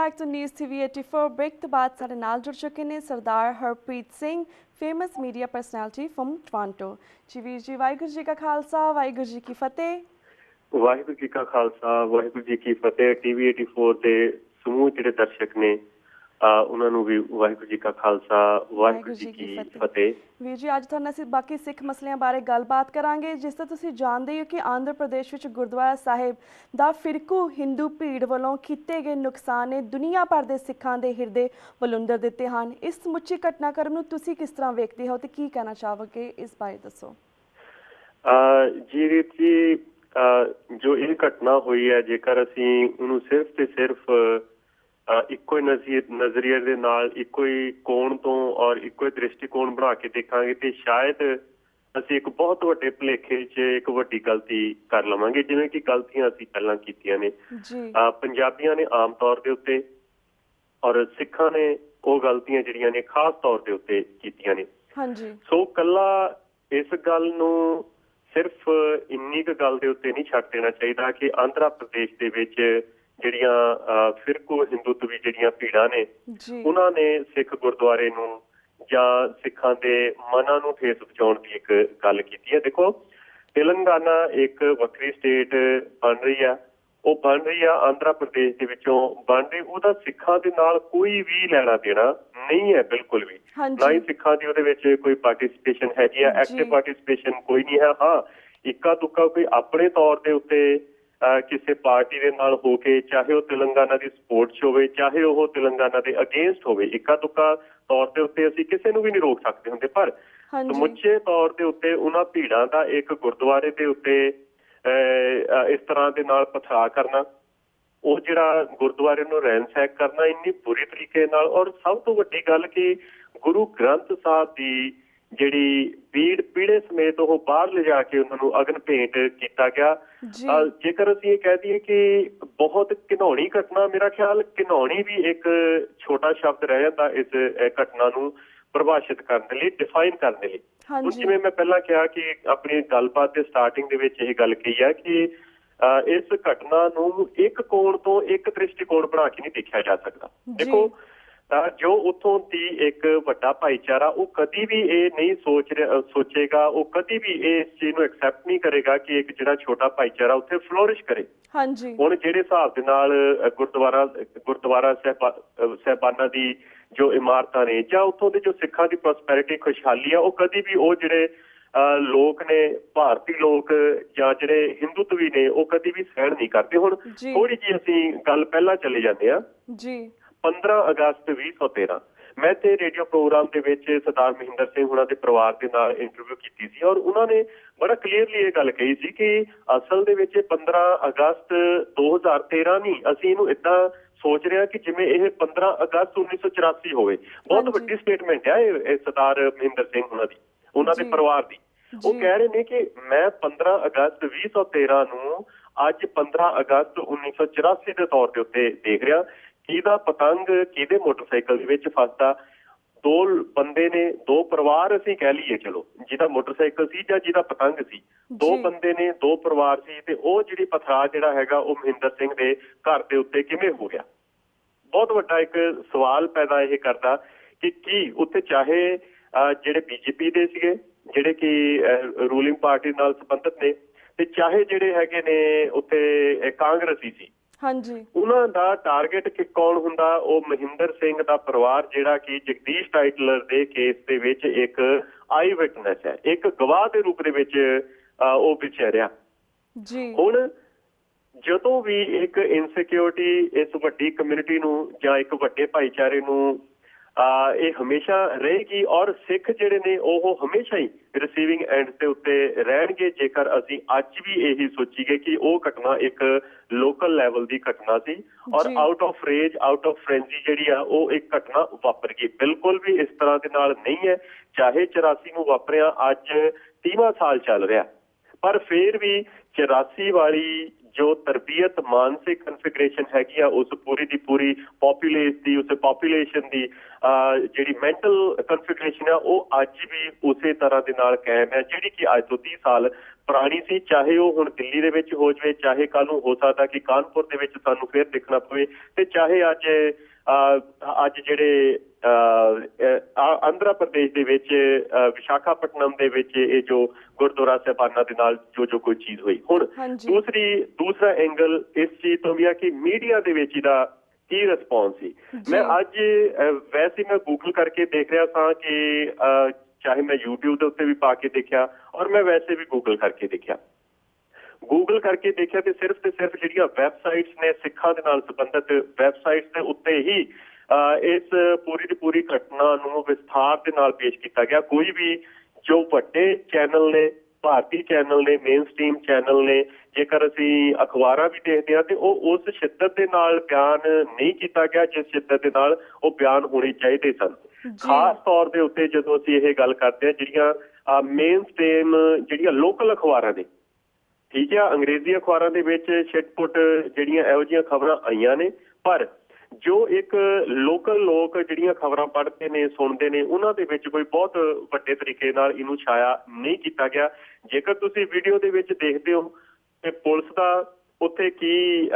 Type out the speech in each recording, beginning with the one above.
Back to news TV 84। Break तो बाद साढ़े नाल जुड़ चुके हैं Sardar Harpreet Singh, famous media personality from Toronto. जी वीर जी, वाहिगुरू जी का खालसा, वाहिगुरू जी की फतेह। वाहिगुरू जी का खालसा, वाहिगुरू जी की फतेह। TV 84 के समूह जिहड़े दर्शक ने उन्होंने भी वाहिगुरू जी का खालसा, वाहिगुरू जी की फतेह। ਵੀਰ ਜੀ, ਅੱਜ ਤੁਹਾਨੂੰ ਅਸੀਂ ਬਾਕੀ ਸਿੱਖ ਮਸਲਿਆਂ ਬਾਰੇ ਗੱਲਬਾਤ ਕਰਾਂਗੇ। ਜਿਸ ਤਰ੍ਹਾਂ ਤੁਸੀਂ ਜਾਣਦੇ ਹੋ ਕਿ ਆਂਧਰਾ ਪ੍ਰਦੇਸ਼ ਵਿੱਚ ਗੁਰਦੁਆਰਾ ਸਾਹਿਬ ਦਾ ਫਿਰਕੂ ਹਿੰਦੂ ਭੀੜ ਵੱਲੋਂ ਕੀਤੇ ਗਏ ਨੁਕਸਾਨ ਨੇ ਦੁਨੀਆ ਭਰ ਦੇ ਸਿੱਖਾਂ ਦੇ ਹਿਰਦੇ ਵਲੂੰਦਰ ਦਿੱਤੇ ਹਨ। ਇਸ ਸਮੁੱਚੀ ਘਟਨਾਕ੍ਰਮ ਨੂੰ ਤੁਸੀਂ ਕਿਸ ਤਰ੍ਹਾਂ ਵੇਖਦੇ ਹੋ ਤੇ ਕੀ ਕਹਿਣਾ ਚਾਹੋਗੇ, ਇਸ ਬਾਰੇ ਦੱਸੋ। ਜੀ ਵੀਰ ਜੀ, ਜੋ ਇਹ ਘਟਨਾ ਹੋਈ ਹੈ, ਜੇਕਰ ਅਸੀਂ ਉਹਨੂੰ ਸਿਰਫ ਤੇ ਸਿਰਫ ਇੱਕੋ ਹੀ ਨਜ਼ਰੀਏ ਦੇ ਨਾਲ, ਇੱਕੋ ਹੀ ਕੋਣ ਤੋਂ ਔਰ ਇੱਕੋ ਹੀ ਦ੍ਰਿਸ਼ਟੀਕੋਣ ਬਣਾ ਕੇ ਦੇਖਾਂਗੇ ਤੇ ਸ਼ਾਇਦ ਅਸੀਂ ਇੱਕ ਬਹੁਤ ਵੱਡੇ ਭੁਲੇਖੇ 'ਚ ਇੱਕ ਵੱਡੀ ਗਲਤੀ ਕਰ ਲਵਾਂਗੇ, ਜਿਵੇਂ ਕਿ ਗਲਤੀਆਂ ਅਸੀਂ ਪਹਿਲਾਂ ਕੀਤੀਆਂ ਨੇ। ਪੰਜਾਬੀਆਂ ਨੇ ਆਮ ਤੌਰ ਦੇ ਉੱਤੇ ਔਰ ਸਿੱਖਾਂ ਨੇ ਉਹ ਗਲਤੀਆਂ ਜਿਹੜੀਆਂ ਨੇ ਖਾਸ ਤੌਰ ਦੇ ਉੱਤੇ ਕੀਤੀਆਂ ਨੇ। ਸੋ ਕੱਲਾ ਇਸ ਗੱਲ ਨੂੰ ਸਿਰਫ ਇੰਨੀ ਕੁ ਗੱਲ ਦੇ ਉੱਤੇ ਨਹੀਂ ਛੱਡ ਦੇਣਾ ਚਾਹੀਦਾ ਕਿ ਆਂਧਰਾ ਪ੍ਰਦੇਸ਼ ਦੇ ਵਿੱਚ ਜਿਹੜੀਆਂ ਫਿਰਕੂ ਹਿੰਦੂਤਵੀ ਜਿਹੜੀਆਂ ਭੀੜਾਂ ਨੇ ਉਹਨਾਂ ਨੇ ਸਿੱਖ ਗੁਰਦੁਆਰੇ ਨੂੰ ਜਾਂ ਸਿੱਖਾਂ ਦੇ ਮਨਾਂ ਨੂੰ ਠੇਸ ਪਹੁੰਚਾਉਣ ਦੀ ਇੱਕ ਗੱਲ ਕੀਤੀ ਹੈ। ਦੇਖੋ, ਤੇਲੰਗਾਨਾ ਇੱਕ ਵੱਖਰੀ ਸਟੇਟ ਬਣ ਰਹੀ ਆ, ਉਹ ਬਣ ਰਹੀ ਆ ਆਂਧਰਾ ਪ੍ਰਦੇਸ਼ ਦੇ ਵਿੱਚੋਂ ਬਣ ਰਹੀ, ਉਹਦਾ ਸਿੱਖਾਂ ਦੇ ਨਾਲ ਕੋਈ ਵੀ ਲੈਣਾ ਦੇਣਾ ਨਹੀਂ ਹੈ, ਬਿਲਕੁਲ ਵੀ ਨਾ ਹੀ ਸਿੱਖਾਂ ਦੀ ਉਹਦੇ ਵਿੱਚ ਕੋਈ ਪਾਰਟੀਸਪੇਸ਼ਨ ਹੈਗੀ ਆ, ਐਕਟਿਵ ਪਾਰਟੀਸਪੇਸ਼ਨ ਕੋਈ ਨਹੀਂ ਹੈ। ਹਾਂ, ਇੱਕਾ ਦੁੱਕਾ ਕੋਈ ਆਪਣੇ ਤੌਰ ਦੇ ਉੱਤੇ ਕਿਸੇ ਪਾਰਟੀ ਦੇ ਨਾਲ ਹੋ ਕੇ, ਚਾਹੇ ਉਹ ਤੇਲੰਗਾਨਾ ਦੀ ਸਪੋਰਟ 'ਚ ਹੋਵੇ, ਚਾਹੇ ਉਹ ਤੇਲੰਗਾਨਾ ਦੇ ਅਗੇਂਸਟ ਹੋਵੇ, ਇੱਕਾ ਦੁੱਕਾ ਤੌਰ ਦੇ ਉੱਤੇ ਅਸੀਂ ਕਿਸੇ ਨੂੰ ਵੀ ਨਹੀਂ ਰੋਕ ਸਕਦੇ ਹੁੰਦੇ, ਪਰ ਸਮੁੱਚੇ ਤੌਰ ਦੇ ਉੱਤੇ ਉਹਨਾਂ ਭੀੜਾਂ ਦਾ ਇੱਕ ਗੁਰਦੁਆਰੇ ਦੇ ਉੱਤੇ ਇਸ ਤਰ੍ਹਾਂ ਦੇ ਨਾਲ ਪਥਰਾ ਕਰਨਾ, ਉਹ ਜਿਹੜਾ ਗੁਰਦੁਆਰੇ ਨੂੰ ਰੈਂਸੈਕ ਕਰਨਾ ਇੰਨੀ ਬੁਰੀ ਤਰੀਕੇ ਨਾਲ, ਔਰ ਸਭ ਤੋਂ ਵੱਡੀ ਗੱਲ ਕਿ ਗੁਰੂ ਗ੍ਰੰਥ ਸਾਹਿਬ ਦੀ ਜਿਹੜੀ ਪੀੜੇ ਸਮੇਤ ਉਹ ਬਾਹਰ ਲਿਜਾ ਕੇ ਉਹਨਾਂ ਨੂੰ ਅਗਨ ਭੇਂਟ ਕੀਤਾ ਗਿਆ। ਜੇਕਰ ਅਸੀਂ ਇਹ ਕਹਿ ਦਈਏ ਕਿ ਬਹੁਤ ਘਿਨਾਉਣੀ ਘਟਨਾ, ਮੇਰਾ ਖਿਆਲ ਘਿਨਾਉਣੀ ਵੀ ਇੱਕ ਛੋਟਾ ਸ਼ਬਦ ਰਹਿ ਜਾਂਦਾ ਇਸ ਘਟਨਾ ਨੂੰ ਪਰਿਭਾਸ਼ਿਤ ਕਰਨ ਦੇ ਲਈ, ਡਿਫਾਈਨ ਕਰਨ ਦੇ ਲਈ। ਹੁਣ ਜਿਵੇਂ ਮੈਂ ਪਹਿਲਾਂ ਕਿਹਾ ਕਿ ਆਪਣੀ ਗੱਲਬਾਤ ਦੇ ਸਟਾਰਟਿੰਗ ਦੇ ਵਿੱਚ ਇਹ ਗੱਲ ਕਹੀ ਹੈ ਕਿ ਇਸ ਘਟਨਾ ਨੂੰ ਇੱਕ ਕੋਣ ਤੋਂ, ਇੱਕ ਦ੍ਰਿਸ਼ਟੀਕੋਣ ਬਣਾ ਕੇ ਨਹੀਂ ਦੇਖਿਆ ਜਾ ਸਕਦਾ। ਦੇਖੋ, ਜੋ ਉੱਥੋਂ ਦੀ ਇੱਕ ਵੱਡਾ ਭਾਈਚਾਰਾ ਉਹ ਕਦੀ ਵੀ ਇਹ ਨਹੀਂ ਸੋਚੇਗਾ, ਉਹ ਕਦੀ ਵੀ ਇਸ ਚੀਜ਼ ਨੂੰ ਐਕਸੈਪਟ ਨਹੀਂ ਕਰੇਗਾ ਕਿ ਇੱਕ ਜਿਹੜਾ ਛੋਟਾ ਭਾਈਚਾਰਾ ਉੱਥੇ ਫਲੋਰਿਸ਼ ਕਰੇ। ਹੁਣ ਜਿਹੜੇ ਹਿਸਾਬ ਦੇ ਨਾਲ ਗੁਰਦੁਆਰਾ ਸਾਹਿਬਾਨਾਂ ਦੀ ਜੋ ਇਮਾਰਤਾਂ ਨੇ ਜਾਂ ਉੱਥੋਂ ਦੇ ਜੋ ਸਿੱਖਾਂ ਦੀ ਪ੍ਰੋਸਪੈਰਿਟੀ, ਖੁਸ਼ਹਾਲੀ ਆ, ਉਹ ਕਦੀ ਵੀ ਉਹ ਜਿਹੜੇ ਲੋਕ ਨੇ, ਭਾਰਤੀ ਲੋਕ ਜਾਂ ਜਿਹੜੇ ਹਿੰਦੂਤਵੀ ਨੇ, ਉਹ ਕਦੀ ਵੀ ਸਹਿਣ ਨਹੀਂ ਕਰਦੇ। ਹੁਣ ਥੋੜੀ ਜਿਹੀ ਅਸੀਂ ਗੱਲ ਪਹਿਲਾਂ ਚਲੇ ਜਾਂਦੇ ਆ। 15 ਅਗਸਤ 2013 ਮੈਂ ਤੇ ਰੇਡੀਓ ਪ੍ਰੋਗਰਾਮ ਦੇ ਵਿੱਚ ਸਰਦਾਰ ਮਹਿੰਦਰ ਸਿੰਘ ਉਹਨਾਂ ਦੇ ਪਰਿਵਾਰ ਦੇ ਨਾਲ ਇੰਟਰਵਿਊ ਕੀਤੀ ਸੀ, ਔਰ ਉਹਨਾਂ ਨੇ ਬੜਾ ਕਲੀਅਰਲੀ ਇਹ ਗੱਲ ਕਹੀ ਸੀ ਕਿ ਅਸਲ ਦੇ ਵਿੱਚ 15 ਅਗਸਤ 2013 ਨਹੀਂ, ਅਸੀਂ ਇਹਨੂੰ ਏਦਾਂ ਸੋਚ ਰਹੇ ਹਾਂ ਕਿ ਜਿਵੇਂ ਇਹ 15 ਅਗਸਤ 1984 ਹੋਵੇ। ਬਹੁਤ ਵੱਡੀ ਸਟੇਟਮੈਂਟ ਹੈ ਇਹ ਸਰਦਾਰ ਮਹਿੰਦਰ ਸਿੰਘ ਉਹਨਾਂ ਦੇ ਪਰਿਵਾਰ ਦੀ। ਉਹ ਕਹਿ ਰਹੇ ਨੇ ਕਿ ਮੈਂ 15 ਅਗਸਤ 2013 ਨੂੰ ਅੱਜ 15 ਅਗਸਤ 1984 ਦੇ ਤੌਰ ਦੇ ਉੱਤੇ ਦੇਖ ਰਿਹਾ। ਕਿਹਦਾ ਪਤੰਗ ਕਿਹਦੇ ਮੋਟਰਸਾਈਕਲ ਦੇ ਵਿੱਚ ਫਸਦਾ, ਦੋ ਬੰਦੇ ਨੇ, ਦੋ ਪਰਿਵਾਰ ਅਸੀਂ ਕਹਿ ਲਈਏ, ਚਲੋ, ਜਿਹਦਾ ਮੋਟਰਸਾਈਕਲ ਸੀ ਜਾਂ ਜਿਹਦਾ ਪਤੰਗ ਸੀ, ਦੋ ਬੰਦੇ ਨੇ, ਦੋ ਪਰਿਵਾਰ ਸੀ, ਤੇ ਉਹ ਜਿਹੜੀ ਪਥਰਾ ਜਿਹੜਾ ਹੈਗਾ ਉਹ ਮਹਿੰਦਰ ਸਿੰਘ ਦੇ ਘਰ ਦੇ ਉੱਤੇ ਕਿਵੇਂ ਹੋ ਗਿਆ। ਬਹੁਤ ਵੱਡਾ ਇੱਕ ਸਵਾਲ ਪੈਦਾ ਇਹ ਕਰਦਾ ਕਿ ਕੀ ਉੱਥੇ ਚਾਹੇ ਜਿਹੜੇ BJP ਦੇ ਸੀਗੇ, ਜਿਹੜੇ ਕਿ ਰੂਲਿੰਗ ਪਾਰਟੀ ਨਾਲ ਸੰਬੰਧਿਤ ਨੇ, ਤੇ ਚਾਹੇ ਜਿਹੜੇ ਹੈਗੇ ਨੇ ਉੱਥੇ ਕਾਂਗਰਸੀ ਸੀ, ਉਹਨਾਂ ਦਾ ਟਾਰਗੇਟ ਕੌਣ ਹੁੰਦਾ? ਉਹ ਮਹਿੰਦਰ ਸਿੰਘ ਦਾ ਪਰਿਵਾਰ, ਜਿਹੜਾ ਕਿ ਜਗਦੀਸ਼ ਟਾਈਟਲਰ ਦੇ ਕੇਸ ਦੇ ਵਿੱਚ ਇੱਕ ਆਈ ਵਿਟਨੈਸ ਹੈ, ਇੱਕ ਗਵਾਹ ਦੇ ਰੂਪ ਦੇ ਵਿੱਚ ਉਹ ਵਿਚਰਿਆ। ਹੁਣ ਜਦੋਂ ਵੀ ਇੱਕ ਇਨਸਿਕਿਉਰਿਟੀ ਇਸ ਵੱਡੀ ਕਮਿਊਨਿਟੀ ਨੂੰ ਜਾਂ ਇੱਕ ਵੱਡੇ ਭਾਈਚਾਰੇ ਨੂੰ ਇਹ ਹਮੇਸ਼ਾ ਰਹੇਗੀ, ਔਰ ਸਿੱਖ ਜਿਹੜੇ ਨੇ ਉਹ ਹਮੇਸ਼ਾ ਹੀ ਰਿਸੀਵਿੰਗ ਐਂਡ ਦੇ ਉੱਤੇ ਰਹਿਣਗੇ, ਜੇਕਰ ਅਸੀਂ ਅੱਜ ਵੀ ਇਹੀ ਸੋਚੀਏ ਕਿ ਉਹ ਘਟਨਾ ਇੱਕ ਲੋਕਲ ਲੈਵਲ ਦੀ ਘਟਨਾ ਸੀ ਔਰ out of rage, out of frenzy ਜਿਹੜੀ ਆ ਉਹ ਇੱਕ ਘਟਨਾ ਵਾਪਰ ਗਈ। ਬਿਲਕੁਲ ਵੀ ਇਸ ਤਰ੍ਹਾਂ ਦੇ ਨਾਲ ਨਹੀਂ ਹੈ। ਚਾਹੇ 84 ਨੂੰ ਵਾਪਰਿਆ, ਅੱਜ 30ਵਾਂ ਸਾਲ ਚੱਲ ਰਿਹਾ, ਪਰ ਫਿਰ ਵੀ 84 ਵਾਲੀ ਜੋ ਤਰਬੀਅਤ ਮਾਨਸਿਕ ਕਨਫੀਗਰੇਸ਼ਨ ਹੈਗੀ ਆ ਉਸ ਪੂਰੀ ਦੀ ਪੂਰੀ ਪਾਪੂਲੇਸ਼ਨ ਦੀ ਜਿਹੜੀ ਮੈਂਟਲ ਕਨਫੀਗਰੇਸ਼ਨ ਆ ਉਹ ਅੱਜ ਵੀ ਉਸੇ ਤਰ੍ਹਾਂ ਦੇ ਨਾਲ ਕਾਇਮ ਹੈ, ਜਿਹੜੀ ਕਿ ਅੱਜ ਤੋਂ 30 ਸਾਲ ਪੁਰਾਣੀ ਸੀ। ਚਾਹੇ ਉਹ ਹੁਣ ਦਿੱਲੀ ਦੇ ਵਿੱਚ ਹੋ ਜਾਵੇ, ਚਾਹੇ ਕੱਲ੍ਹ ਨੂੰ ਹੋ ਸਕਦਾ ਕਿ ਕਾਨਪੁਰ ਦੇ ਵਿੱਚ ਸਾਨੂੰ ਫਿਰ ਦੇਖਣਾ ਪਵੇ, ਤੇ ਚਾਹੇ ਅੱਜ ਜਿਹੜੇ ਆਂਧਰਾ ਪ੍ਰਦੇਸ਼ ਦੇ ਵਿੱਚ ਵਿਸ਼ਾਖਾਪਟਨਮ ਦੇ ਵਿੱਚ ਇਹ ਜੋ ਗੁਰਦੁਆਰਾ ਸਾਹਿਬਾਨਾਂ ਦੇ ਨਾਲ ਜੋ ਕੋਈ ਚੀਜ਼ ਹੋਈ। ਹੁਣ ਦੂਸਰਾ ਐਂਗਲ ਇਸ ਚੀਜ਼ ਤੋਂ ਵੀ ਆ ਕਿ ਮੀਡੀਆ ਦੇ ਵਿੱਚ ਇਹਦਾ ਕੀ ਰਿਸਪੌਂਸ ਸੀ। ਮੈਂ ਅੱਜ ਵੈਸੇ ਮੈਂ ਗੂਗਲ ਕਰਕੇ ਦੇਖ ਰਿਹਾ ਸਾਂ ਕਿ ਚਾਹੇ ਮੈਂ YouTube ਦੇ ਉੱਤੇ ਵੀ ਪਾ ਕੇ ਦੇਖਿਆ ਔਰ ਮੈਂ ਵੈਸੇ ਵੀ ਗੂਗਲ ਕਰਕੇ ਦੇਖਿਆ ਤੇ ਸਿਰਫ ਜਿਹੜੀਆਂ ਵੈਬਸਾਈਟਸ ਨੇ ਸਿੱਖਾਂ ਦੇ ਨਾਲ ਸੰਬੰਧਿਤ ਵੈਬਸਾਈਟਸ ਦੇ ਉੱਤੇ ਹੀ ਇਸ ਪੂਰੀ ਦੀ ਪੂਰੀ ਘਟਨਾ ਨੂੰ ਵਿਸਥਾਰ ਦੇ ਨਾਲ ਪੇਸ਼ ਕੀਤਾ ਗਿਆ। ਕੋਈ ਵੀ ਜੋ ਵੱਡੇ ਚੈਨਲ ਨੇ, ਭਾਰਤੀ ਚੈਨਲ ਨੇ, ਮੇਨ ਸਟ੍ਰੀਮ ਚੈਨਲ ਨੇ, ਜੇਕਰ ਅਸੀਂ ਅਖਬਾਰਾਂ ਵੀ ਦੇਖਦੇ ਹਾਂ ਤੇ ਉਹ ਉਸ ਸ਼ਿੱਦਤ ਦੇ ਨਾਲ ਬਿਆਨ ਨਹੀਂ ਕੀਤਾ ਗਿਆ ਜਿਸ ਸ਼ਿੱਦਤ ਦੇ ਨਾਲ ਉਹ ਬਿਆਨ ਹੋਣੇ ਚਾਹੀਦੇ ਸਨ। ਖਾਸ ਤੌਰ ਦੇ ਉੱਤੇ ਜਦੋਂ ਅਸੀਂ ਇਹ ਗੱਲ ਕਰਦੇ ਹਾਂ ਜਿਹੜੀਆਂ ਮੇਨ ਸਟ੍ਰੀਮ ਜਿਹੜੀਆਂ ਲੋਕਲ ਅਖਬਾਰਾਂ ਨੇ, ਠੀਕ ਆ, ਅੰਗਰੇਜ਼ੀ ਅਖਬਾਰਾਂ ਦੇ ਵਿੱਚ ਛਿੱਟ-ਪੁੱਟ ਜਿਹੜੀਆਂ ਇਹੋ ਜਿਹੀਆਂ ਖਬਰਾਂ ਆਈਆਂ ਨੇ, ਪਰ ਜੋ ਇੱਕ ਲੋਕਲ ਲੋਕ ਜਿਹੜੀਆਂ ਖਬਰਾਂ ਪੜ੍ਹਦੇ ਨੇ, ਸੁਣਦੇ ਨੇ, ਉਹਨਾਂ ਦੇ ਵਿੱਚ ਕੋਈ ਬਹੁਤ ਵੱਡੇ ਤਰੀਕੇ ਨਾਲ ਇਹਨੂੰ ਛਾਇਆ ਨਹੀਂ ਕੀਤਾ ਗਿਆ। ਜੇਕਰ ਤੁਸੀਂ ਵੀਡੀਓ ਦੇ ਵਿੱਚ ਦੇਖਦੇ ਹੋ ਤੇ ਪੁਲਿਸ ਦਾ ਉੱਥੇ ਕੀ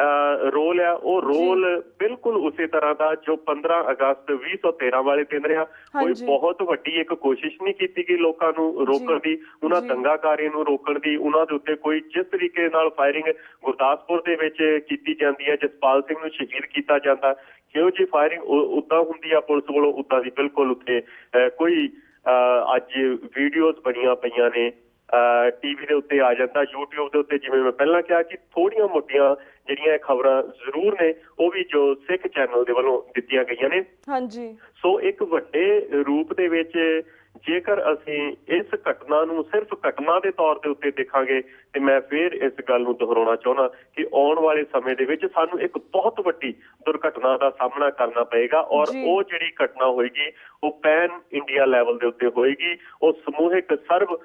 ਰੋਲ ਆ, ਉਹ ਰੋਲ ਬਿਲਕੁਲ ਉਸੇ ਤਰ੍ਹਾਂ ਦਾ ਜੋ 15 ਅਗਸਤ 2013 ਵਾਲੇ ਦਿਨ ਰਿਹਾ। ਕੋਈ ਬਹੁਤ ਵੱਡੀ ਇੱਕ ਕੋਸ਼ਿਸ਼ ਨਹੀਂ ਕੀਤੀ ਗਈ ਲੋਕਾਂ ਨੂੰ ਰੋਕਣ ਦੀ, ਉਹਨਾਂ ਦੰਗਾਕਾਰੀਆਂ ਨੂੰ ਰੋਕਣ ਦੀ। ਉਹਨਾਂ ਦੇ ਉੱਤੇ ਕੋਈ ਜਿਸ ਤਰੀਕੇ ਨਾਲ ਫਾਇਰਿੰਗ ਗੁਰਦਾਸਪੁਰ ਦੇ ਵਿੱਚ ਕੀਤੀ ਜਾਂਦੀ ਹੈ, ਜਸਪਾਲ ਸਿੰਘ ਨੂੰ ਸ਼ਹੀਦ ਕੀਤਾ ਜਾਂਦਾ, ਕਿਹੋ ਜਿਹੀ ਫਾਇਰਿੰਗ ਉੱਦਾਂ ਹੁੰਦੀ ਆ ਪੁਲਿਸ ਵੱਲੋਂ, ਉੱਦਾਂ ਦੀ ਬਿਲਕੁਲ ਉੱਥੇ ਕੋਈ ਅੱਜ ਵੀਡੀਓਜ਼ ਬਣੀਆਂ ਪਈਆਂ ਨੇ, ਟੀਵੀ ਦੇ ਉੱਤੇ ਆ ਜਾਂਦਾ, YouTube ਦੇ ਉੱਤੇ, ਜਿਵੇਂ ਮੈਂ ਪਹਿਲਾਂ ਕਿਹਾ ਕਿ ਥੋੜੀਆਂ ਮੋਟੀਆਂ ਜਿਹੜੀਆਂ ਖਬਰਾਂ ਜ਼ਰੂਰ ਨੇ ਉਹ ਵੀ ਜੋ ਸਿੱਖ ਚੈਨਲ ਦੇ ਵੱਲੋਂ ਦਿੱਤੀਆਂ ਗਈਆਂ ਨੇ। ਸੋ ਇੱਕ ਵੱਡੇ ਰੂਪ ਦੇ ਵਿੱਚ ਜੇਕਰ ਅਸੀਂ ਇਸ ਘਟਨਾ ਨੂੰ ਸਿਰਫ ਘਟਨਾ ਦੇ ਤੌਰ ਦੇ ਉੱਤੇ ਦੇਖਾਂਗੇ ਤੇ ਮੈਂ ਫਿਰ ਇਸ ਗੱਲ ਨੂੰ ਦੁਹਰਾਉਣਾ ਚਾਹੁੰਦਾ ਕਿ ਆਉਣ ਵਾਲੇ ਸਮੇਂ ਦੇ ਵਿੱਚ ਸਾਨੂੰ ਇੱਕ ਬਹੁਤ ਵੱਡੀ ਦੁਰਘਟਨਾ ਦਾ ਸਾਹਮਣਾ ਕਰਨਾ ਪਏਗਾ ਔਰ ਉਹ ਜਿਹੜੀ ਘਟਨਾ ਹੋਏਗੀ ਉਹ ਪੈਨ ਇੰਡੀਆ ਲੈਵਲ ਦੇ ਉੱਤੇ ਹੋਏਗੀ, ਉਹ ਸਮੂਹਿਕ ਸਰਵ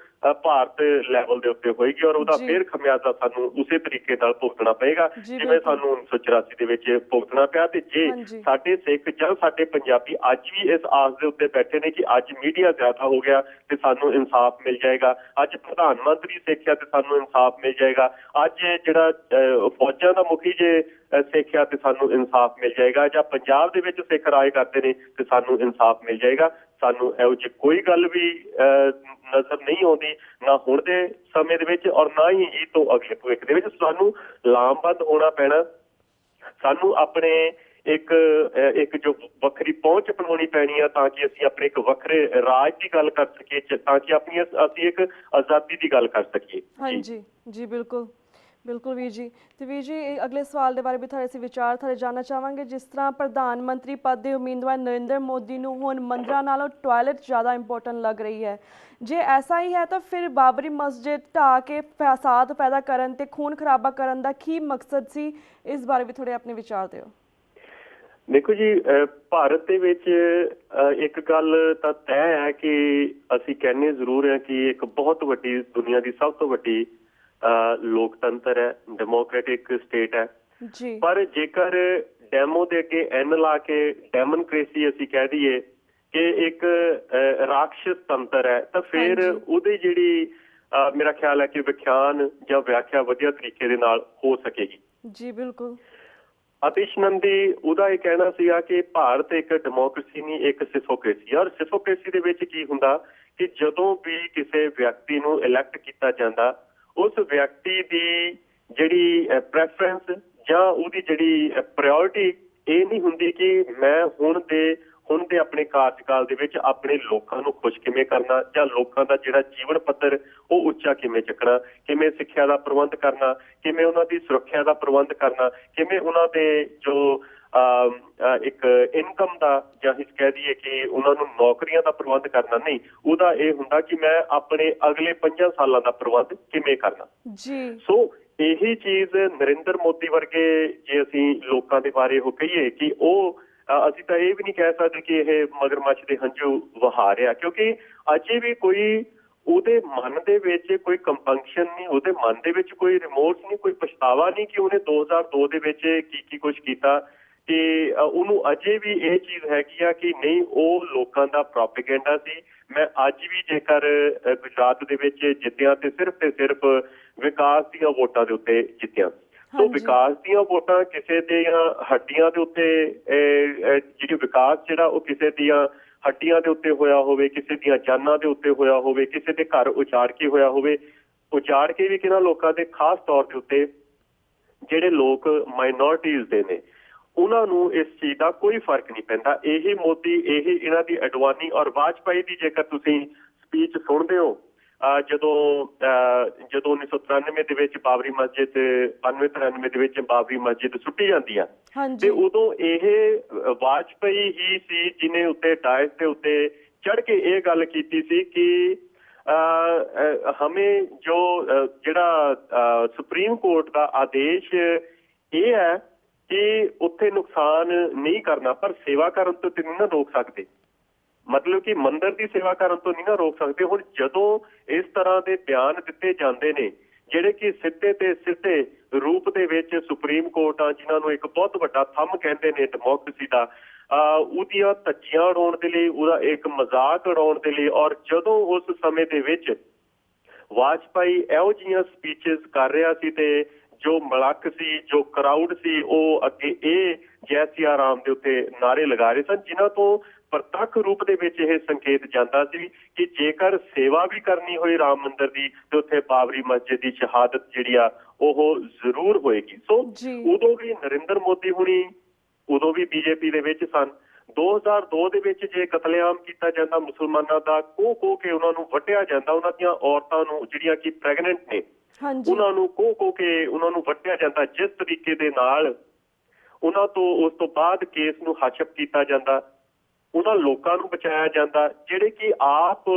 ਭਾਰਤ ਲੈਵਲ ਦੇ ਉੱਤੇ ਹੋਏਗੀ ਔਰ ਉਹਦਾ ਫਿਰ ਖਮਿਆਜ਼ਾ ਸਾਨੂੰ ਉਸੇ ਤਰੀਕੇ ਨਾਲ ਭੁਗਤਣਾ ਪਏਗਾ ਜਿਵੇਂ ਸਾਨੂੰ 1984 ਦੇ ਵਿੱਚ ਭੁਗਤਣਾ ਪਿਆ। ਤੇ ਜੇ ਸਾਡੇ ਸਿੱਖ ਜਾਂ ਸਾਡੇ ਪੰਜਾਬੀ ਅੱਜ ਵੀ ਇਸ ਆਸ ਦੇ ਉੱਤੇ ਬੈਠੇ ਨੇ ਕਿ ਅੱਜ ਮੀਡੀਆ ਜ਼ਿਆਦਾ ਹੋ ਗਿਆ ਤੇ ਸਾਨੂੰ ਇਨਸਾਫ ਮਿਲ ਜਾਏਗਾ, ਅੱਜ ਪ੍ਰਧਾਨ ਮੰਤਰੀ ਸਿੱਖਿਆ ਤੇ ਸਾਨੂੰ ਇਨਸਾਫ ਮਿਲ ਜਾਏਗਾ, ਅੱਜ ਜਿਹੜਾ ਫੌਜਾਂ ਦਾ ਮੁਖੀ ਜੇ ਸਿੱਖਿਆ ਤੇ ਸਾਨੂੰ ਇਨਸਾਫ ਮਿਲ ਜਾਏਗਾ, ਜਾਂ ਪੰਜਾਬ ਦੇ ਵਿੱਚ ਸਿੱਖ ਰਾਜ ਕਰਦੇ ਨੇ ਤੇ ਸਾਨੂੰ ਇਨਸਾਫ ਮਿਲ ਜਾਏਗਾ, ਸਾਨੂੰ ਇਹੋ ਜਿਹੀ ਕੋਈ ਗੱਲ ਵੀ ਨਜ਼ਰ ਨਹੀਂ ਆਉਂਦੀ, ਨਾ ਹੁਣ ਦੇ ਸਮੇਂ ਦੇ ਵਿੱਚ ਔਰ ਨਾ ਹੀ ਇਹ ਤੋਂ ਅਗਲੇ ਭਵਿੱਖ ਦੇ ਵਿੱਚ। ਸਾਨੂੰ ਲਾਮਬੰਦ ਹੋਣਾ ਪੈਣਾ, ਸਾਨੂੰ ਆਪਣੇ ਇੱਕ ਜੋ ਵੱਖਰੀ ਪਹੁੰਚ ਬਣਾਉਣੀ ਪੈਣੀ ਆ ਤਾਂ ਕਿ ਅਸੀਂ ਆਪਣੇ ਇੱਕ ਵੱਖਰੇ ਰਾਜ ਦੀ ਗੱਲ ਕਰ ਸਕੀਏ, ਤਾਂ ਕਿ ਅਸੀਂ ਇੱਕ ਆਜ਼ਾਦੀ ਦੀ ਗੱਲ ਕਰ ਸਕੀਏ। ਜੀ ਬਿਲਕੁਲ ਵੀਰ ਜੀ। ਤੇ ਵੀਰ ਜੀ ਅਗਲੇ ਸਵਾਲ ਦੇ ਬਾਰੇ ਵੀ ਤੁਹਾਡੇ ਅਸੀਂ ਵਿਚਾਰ ਜਾਣਨਾ ਚਾਹਾਂਗੇ। ਜਿਸ ਤਰ੍ਹਾਂ ਪ੍ਰਧਾਨ ਮੰਤਰੀ ਪਦ ਦੇ ਉਮੀਦਵਾਰ ਨਰਿੰਦਰ ਮੋਦੀ ਨੂੰ ਹੁਣ ਮੰਦਰਾਂ ਨਾਲੋਂ ਟਾਇਲਟ ਜ਼ਿਆਦਾ ਇੰਪੋਰਟੈਂਟ ਲੱਗ ਰਹੀ ਹੈ। ਜੇ ਐਸਾ ਹੀ ਹੈ ਤਾਂ ਫਿਰ ਬਾਬਰੀ ਮਸਜਿਦ ਢਾਹ ਕੇ ਫਸਾਦ ਪੈਦਾ ਕਰਨ ਤੇ ਖੂਨ ਖਰਾਬਾ ਕਰਨ ਦਾ ਕੀ ਮਕਸਦ ਸੀ? ਇਸ ਬਾਰੇ ਵੀ ਥੋੜੇ ਆਪਣੇ ਵਿਚਾਰ ਦਿਓ। ਦੇਖੋ ਜੀ, ਭਾਰਤ ਦੇ ਵਿੱਚ ਇੱਕ ਗੱਲ ਤਾਂ ਤੈਅ ਹੈ ਕਿ ਅਸੀਂ ਕਹਿੰਦੇ ਜ਼ਰੂਰ ਹਾਂ ਕਿ ਇੱਕ ਬਹੁਤ ਵੱਡੀ ਦੁਨੀਆ ਦੀ ਸਭ ਤੋਂ ਵੱਡੀ ਲੋਕਤੰਤਰ ਹੈ, ਡੈਮੋਕ੍ਰੈਟਿਕ ਸਟੇਟ ਹੈ। ਪਰ ਜੇਕਰ ਡੈਮੋ ਦੇ ਅੱਗੇ ਐਨ ਲਾ ਕੇ ਡੈਮੋਕ੍ਰੇਸੀ ਅਸੀਂ ਕਹਿ ਦਈਏ ਕਿ ਇੱਕ ਰਾਖਸ਼ਸ ਤੰਤਰ ਹੈ ਤਾਂ ਫਿਰ ਉਹਦੀ ਜਿਹੜੀ ਮੇਰਾ ਖਿਆਲ ਹੈ ਕਿ ਵਿਖਿਆਨ ਜਾਂ ਵਿਆਖਿਆ ਵਧੀਆ ਤਰੀਕੇ ਦੇ ਨਾਲ ਹੋ ਸਕੇਗੀ। ਜੀ ਬਿਲਕੁਲ। ਆਤਿਸ਼ ਨੰਦੀ ਉਹਦਾ ਇਹ ਕਹਿਣਾ ਸੀਗਾ ਕਿ ਭਾਰਤ ਇੱਕ ਡੈਮੋਕ੍ਰੇਸੀ ਨਹੀਂ, ਇੱਕ ਸਿਸੋਕ੍ਰੇਸੀ। ਔਰ ਸਿਸੋਕ੍ਰੇਸੀ ਦੇ ਵਿੱਚ ਕੀ ਹੁੰਦਾ ਕਿ ਜਦੋਂ ਵੀ ਕਿਸੇ ਵਿਅਕਤੀ ਨੂੰ ਇਲੈਕਟ ਕੀਤਾ ਜਾਂਦਾ ਉਸ ਵਿਅਕਤੀ ਦੀ ਜਿਹੜੀ ਪ੍ਰੈਫਰੈਂਸ ਜਾਂ ਉਹਦੀ ਜਿਹੜੀ ਪ੍ਰਾਇਓਰਿਟੀ ਇਹ ਨਹੀਂ ਹੁੰਦੀ ਕਿ ਮੈਂ ਹੁਣ ਦੇ ਆਪਣੇ ਕਾਰਜਕਾਲ ਦੇ ਵਿੱਚ ਆਪਣੇ ਲੋਕਾਂ ਨੂੰ ਖੁਸ਼ ਕਿਵੇਂ ਕਰਨਾ ਜਾਂ ਲੋਕਾਂ ਦਾ ਜਿਹੜਾ ਜੀਵਨ ਪੱਧਰ ਉਹ ਉੱਚਾ ਕਿਵੇਂ ਚੱਕਣਾ, ਕਿਵੇਂ ਸਿੱਖਿਆ ਦਾ ਪ੍ਰਬੰਧ ਕਰਨਾ, ਕਿਵੇਂ ਉਹਨਾਂ ਦੀ ਸੁਰੱਖਿਆ ਦਾ ਪ੍ਰਬੰਧ ਕਰਨਾ, ਕਿਵੇਂ ਉਹਨਾਂ ਦੇ ਜੋ ਇੱਕ ਇਨਕਮ ਦਾ ਜਾਂ ਇਸ ਕਹਿ ਦਈਏ ਕਿ ਉਹਨਾਂ ਨੂੰ ਨੌਕਰੀਆਂ ਦਾ ਪ੍ਰਬੰਧ ਕਰਨਾ ਨਹੀਂ, ਉਹਦਾ ਇਹ ਹੁੰਦਾ ਕਿ ਮੈਂ ਆਪਣੇ ਅਗਲੇ 5 ਸਾਲਾਂ ਦਾ ਪ੍ਰਬੰਧ ਕਿਵੇਂ ਕਰਨਾ। ਸੋ ਇਹੀ ਚੀਜ਼ ਨਰਿੰਦਰ ਮੋਦੀ ਵਰਗੇ ਜੇ ਅਸੀਂ ਲੋਕਾਂ ਦੇ ਬਾਰੇ ਉਹ ਕਹੀਏ ਕਿ ਉਹ ਅਸੀਂ ਤਾਂ ਇਹ ਵੀ ਨਹੀਂ ਕਹਿ ਸਕਦੇ ਕਿ ਇਹ ਮਗਰਮੱਛ ਦੇ ਹੰਝੂ ਵਹਾ ਰਿਹਾ, ਕਿਉਂਕਿ ਅਜੇ ਵੀ ਕੋਈ ਉਹਦੇ ਮਨ ਦੇ ਵਿੱਚ ਕੋਈ ਕੰਪੰਕਸ਼ਨ ਨਹੀਂ, ਉਹਦੇ ਮਨ ਦੇ ਵਿੱਚ ਕੋਈ ਰਿਮੋਰਸ ਨਹੀਂ, ਕੋਈ ਪਛਤਾਵਾ ਨਹੀਂ ਕਿ ਉਹਨੇ 2002 ਦੇ ਵਿੱਚ ਕੀ ਕੁਝ ਕੀਤਾ। ਤੇ ਉਹਨੂੰ ਅਜੇ ਵੀ ਇਹ ਚੀਜ਼ ਹੈਗੀ ਆ ਕਿ ਨਹੀਂ, ਉਹ ਲੋਕਾਂ ਦਾ ਪ੍ਰੋਪੇਗੈਂਡਾ ਸੀ। ਮੈਂ ਅੱਜ ਵੀ ਜੇਕਰ ਗੁਜਰਾਤ ਦੇ ਵਿੱਚ ਜਿੱਤਿਆ ਤੇ ਸਿਰਫ ਵਿਕਾਸ ਦੀਆਂ ਵੋਟਾਂ ਦੇ ਉੱਤੇ ਜਿੱਤਿਆ। ਸੋ ਵਿਕਾਸ ਦੀਆਂ ਵੋਟਾਂ ਕਿਸੇ ਦੀਆਂ ਹੱਡੀਆਂ ਦੇ ਉੱਤੇ, ਜਿਹੜੀ ਵਿਕਾਸ ਜਿਹੜਾ ਉਹ ਕਿਸੇ ਦੀਆਂ ਹੱਡੀਆਂ ਦੇ ਉੱਤੇ ਹੋਇਆ ਹੋਵੇ, ਕਿਸੇ ਦੀਆਂ ਜਾਨਾਂ ਦੇ ਉੱਤੇ ਹੋਇਆ ਹੋਵੇ, ਕਿਸੇ ਦੇ ਘਰ ਉਜਾੜ ਕੇ ਹੋਇਆ ਹੋਵੇ, ਉਜਾੜ ਕੇ ਵੀ ਕਿਹਨਾਂ ਲੋਕਾਂ ਦੇ ਖਾਸ ਤੌਰ ਦੇ ਉੱਤੇ ਜਿਹੜੇ ਲੋਕ ਮਾਈਨੋਰਟੀਜ਼ ਦੇ ਨੇ ਉਹਨਾਂ ਨੂੰ ਇਸ ਚੀਜ਼ ਦਾ ਕੋਈ ਫਰਕ ਨਹੀਂ ਪੈਂਦਾ। ਇਹ ਮੋਦੀ, ਇਹ ਇਹਨਾਂ ਦੀ ਅਡਵਾਨੀ ਔਰ ਵਾਜਪਾਈ ਦੀ ਜੇਕਰ ਤੁਸੀਂ ਸਪੀਚ ਸੁਣਦੇ ਹੋ ਜਦੋਂ 1993 ਦੇ ਵਿੱਚ ਬਾਬਰੀ ਮਸਜਿਦ, 92-93 ਦੇ ਵਿੱਚ ਬਾਬਰੀ ਮਸਜਿਦ ਸੁੱਟੀ ਜਾਂਦੀ ਆ, ਤੇ ਉਦੋਂ ਇਹ ਵਾਜਪਾਈ ਹੀ ਸੀ ਜਿਹਨੇ ਉੱਤੇ ਡਾਇਸ ਦੇ ਉੱਤੇ ਚੜ ਕੇ ਇਹ ਗੱਲ ਕੀਤੀ ਸੀ ਕਿ ਹਮੇं ਜੋ ਜਿਹੜਾ ਸੁਪਰੀਮ ਕੋਰਟ ਦਾ ਆਦੇਸ਼ ਇਹ ਹੈ ਕਿ ਉੱਥੇ ਨੁਕਸਾਨ ਨਹੀਂ ਕਰਨਾ, ਪਰ ਸੇਵਾ ਕਰਨ ਤੋਂ ਨਹੀਂ ਨਾ ਰੋਕ ਸਕਦੇ। ਮਤਲਬ ਕਿ ਮੰਦਿਰ ਦੀ ਸੇਵਾ ਕਰਨ ਤੋਂ ਨਹੀਂ ਨਾ ਰੋਕ ਸਕਦੇ। ਹੁਣ ਜਦੋਂ ਇਸ ਤਰ੍ਹਾਂ ਦੇ ਬਿਆਨ ਦਿੱਤੇ ਜਾਂਦੇ ਨੇ ਜਿਹੜੇ ਕਿ ਸਿੱਧੇ ਤੇ ਸਿੱਧੇ ਰੂਪ ਦੇ ਵਿੱਚ ਸੁਪਰੀਮ ਕੋਰਟ ਆ, ਜਿਨ੍ਹਾਂ ਨੂੰ ਇੱਕ ਬਹੁਤ ਵੱਡਾ ਥੰਮ ਕਹਿੰਦੇ ਨੇ ਡੈਮੋਕ੍ਰੇਸੀ ਦਾ, ਉਹਦੀਆਂ ਧੱਜੀਆਂ ਉਡਾਉਣ ਦੇ ਲਈ, ਉਹਦਾ ਇੱਕ ਮਜ਼ਾਕ ਉਡਾਉਣ ਦੇ ਲਈ, ਔਰ ਜਦੋਂ ਉਸ ਸਮੇਂ ਦੇ ਵਿੱਚ ਵਾਜਪਾਈ ਇਹੋ ਜਿਹੀਆਂ ਸਪੀਚਸ ਕਰ ਰਿਹਾ ਸੀ ਤੇ ਜੋ ਮਲਕ ਸੀ, ਜੋ ਕਰਾਊਡ ਸੀ, ਉਹ ਅੱਗੇ ਇਹ ਜੈ ਸਿਆ ਰਾਮ ਦੇ ਉੱਤੇ ਨਾਅਰੇ ਲਗਾ ਰਹੇ ਸਨ, ਜਿਨ੍ਹਾਂ ਤੋਂ ਪ੍ਰਤੱਖ ਰੂਪ ਦੇ ਵਿੱਚ ਇਹ ਸੰਕੇਤ ਜਾਂਦਾ ਸੀ ਕਿ ਜੇਕਰ ਸੇਵਾ ਵੀ ਕਰਨੀ ਹੋਈ ਰਾਮ ਮੰਦਿਰ ਦੀ ਤੇ ਉੱਥੇ ਬਾਬਰੀ ਮਸਜਿਦ ਦੀ ਸ਼ਹਾਦਤ ਜਿਹੜੀ ਆ ਉਹ ਜ਼ਰੂਰ ਹੋਏਗੀ। ਸੋ ਉਦੋਂ ਵੀ ਨਰਿੰਦਰ ਮੋਦੀ ਹੁਣੀ ਉਦੋਂ ਵੀ ਬੀਜੇਪੀ ਦੇ ਵਿੱਚ ਸਨ। 2002 ਦੇ ਵਿੱਚ ਜੇ ਕਤਲੇਆਮ ਕੀਤਾ ਜਾਂਦਾ ਮੁਸਲਮਾਨਾਂ ਦਾ, ਕੋਹ ਕੇ ਉਹਨਾਂ ਨੂੰ ਵੱਢਿਆ ਜਾਂਦਾ, ਉਹਨਾਂ ਦੀਆਂ ਔਰਤਾਂ ਨੂੰ ਜਿਹੜੀਆਂ ਕਿ ਪ੍ਰੈਗਨੈਂਟ ਨੇ ਉਹਨਾਂ ਨੂੰ ਕੋਹ ਕੇ ਉਹਨਾਂ ਨੂੰ ਵੱਢਿਆ ਜਾਂਦਾ, ਜਿਸ ਤਰੀਕੇ ਦੇ ਨਾਲ ਉਹਨਾਂ ਤੋਂ ਉਸ ਤੋਂ ਬਾਅਦ ਕੇਸ ਨੂੰ ਹਸ਼ਪ ਕੀਤਾ ਜਾਂਦਾ, ਉਹਨਾਂ ਲੋਕਾਂ ਨੂੰ ਬਚਾਇਆ ਜਾਂਦਾ ਜਿਹੜੇ ਕਿ ਆਪ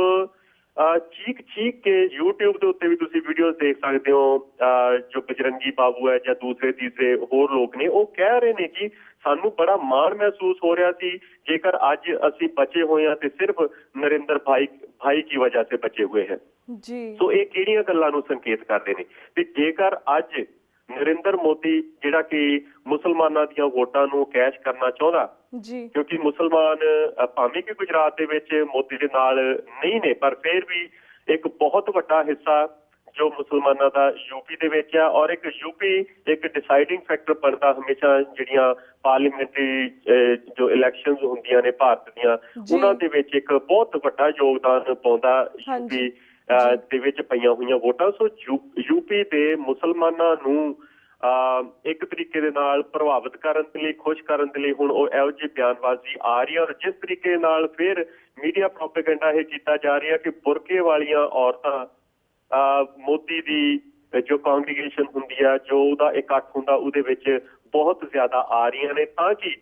ਚੀਕ ਕੇ YouTube ਦੇ ਉੱਤੇ ਵੀ ਤੁਸੀਂ ਵੀਡੀਓਜ਼ ਦੇਖ ਸਕਦੇ ਹੋ, ਜੋ ਬਜਰੰਗੀ ਬਾਬੂ ਹੈ ਜਾਂ ਦੂਸਰੇ ਤੀਸਰੇ ਹੋਰ ਲੋਕ ਨੇ, ਉਹ ਕਹਿ ਰਹੇ ਨੇ ਕਿ ਸਾਨੂੰ ਬੜਾ ਮਾਣ ਮਹਿਸੂਸ ਹੋ ਰਿਹਾ ਸੀ ਜੇਕਰ ਅੱਜ ਅਸੀਂ ਬਚੇ ਹੋਏ ਹਾਂ ਤੇ ਸਿਰਫ ਨਰਿੰਦਰ ਭਾਈ ਕੀ ਵਜ੍ਹਾ ਸੇ ਬਚੇ ਹੋਏ ਹੈ। ਸੋ ਇਹ ਕਿਹੜੀਆਂ ਗੱਲਾਂ ਨੂੰ ਸੰਕੇਤ ਕਰਦੇ ਨੇ ਵੀ ਜੇਕਰ ਅੱਜ ਨਰਿੰਦਰ ਮੋਦੀ ਜਿਹੜਾ ਕਿ ਮੁਸਲਮਾਨਾਂ ਦੀਆਂ ਵੋਟਾਂ ਨੂੰ ਕੈਸ਼ ਕਰਨਾ ਚਾਹੁੰਦਾ, ਕਿਉਂਕਿ ਮੁਸਲਮਾਨ ਭਾਵੇਂ ਕਿ ਗੁਜਰਾਤ ਦੇ ਵਿੱਚ ਮੋਦੀ ਦੇ ਨਾਲ ਨਹੀਂ ਨੇ, ਪਰ ਫਿਰ ਵੀ ਇੱਕ ਬਹੁਤ ਵੱਡਾ ਹਿੱਸਾ ਜੋ ਮੁਸਲਮਾਨਾਂ ਦਾ ਯੂਪੀ ਦੇ ਵਿੱਚ ਆ, ਔਰ ਇੱਕ ਯੂਪੀ ਇੱਕ ਡਿਸਾਈਡਿੰਗ ਫੈਕਟਰ ਬਣਦਾ ਹਮੇਸ਼ਾ ਜਿਹੜੀਆਂ ਪਾਰਲੀਮੈਂਟਰੀ ਜੋ ਇਲੈਕਸ਼ਨਸ ਹੁੰਦੀਆਂ ਨੇ ਭਾਰਤ ਦੀਆਂ, ਉਹਨਾਂ ਦੇ ਵਿੱਚ ਇੱਕ ਬਹੁਤ ਵੱਡਾ ਯੋਗਦਾਨ ਪਾਉਂਦਾ ਯੂਪੀ ਦੇ ਵਿੱਚ ਪਈਆਂ ਹੋਈਆਂ ਵੋਟਾਂ। ਸੋ ਯੂਪੀ ਦੇ ਮੁਸਲਮਾਨਾਂ ਨੂੰ ਇੱਕ ਤਰੀਕੇ ਦੇ ਨਾਲ ਪ੍ਰਭਾਵਿਤ ਕਰਨ ਦੇ ਲਈ, ਖੁਸ਼ ਕਰਨ ਦੇ ਲਈ ਹੁਣ ਉਹ ਇਹੋ ਜਿਹੀ ਬਿਆਨਬਾਜ਼ੀ ਆ ਰਹੀ ਹੈ। ਔਰ ਜਿਸ ਤਰੀਕੇ ਨਾਲ ਫਿਰ ਮੀਡੀਆ ਪ੍ਰੋਪੇਗੈਂਡਾ ਇਹ ਕੀਤਾ ਜਾ ਰਿਹਾ ਕਿ ਬੁਰਕੇ ਵਾਲੀਆਂ ਔਰਤਾਂ ਮੋਦੀ ਦੀ ਜੋ ਕਾਂਗਰੀਗੇਸ਼ਨ ਹੁੰਦੀ ਆ, ਜੋ ਉਹਦਾ ਇਕੱਠ ਹੁੰਦਾ, ਉਹਦੇ ਵਿੱਚ ਬਹੁਤ ਜ਼ਿਆਦਾ ਆ ਰਹੀਆਂ ਨੇ ਤਾਂ ਕਿ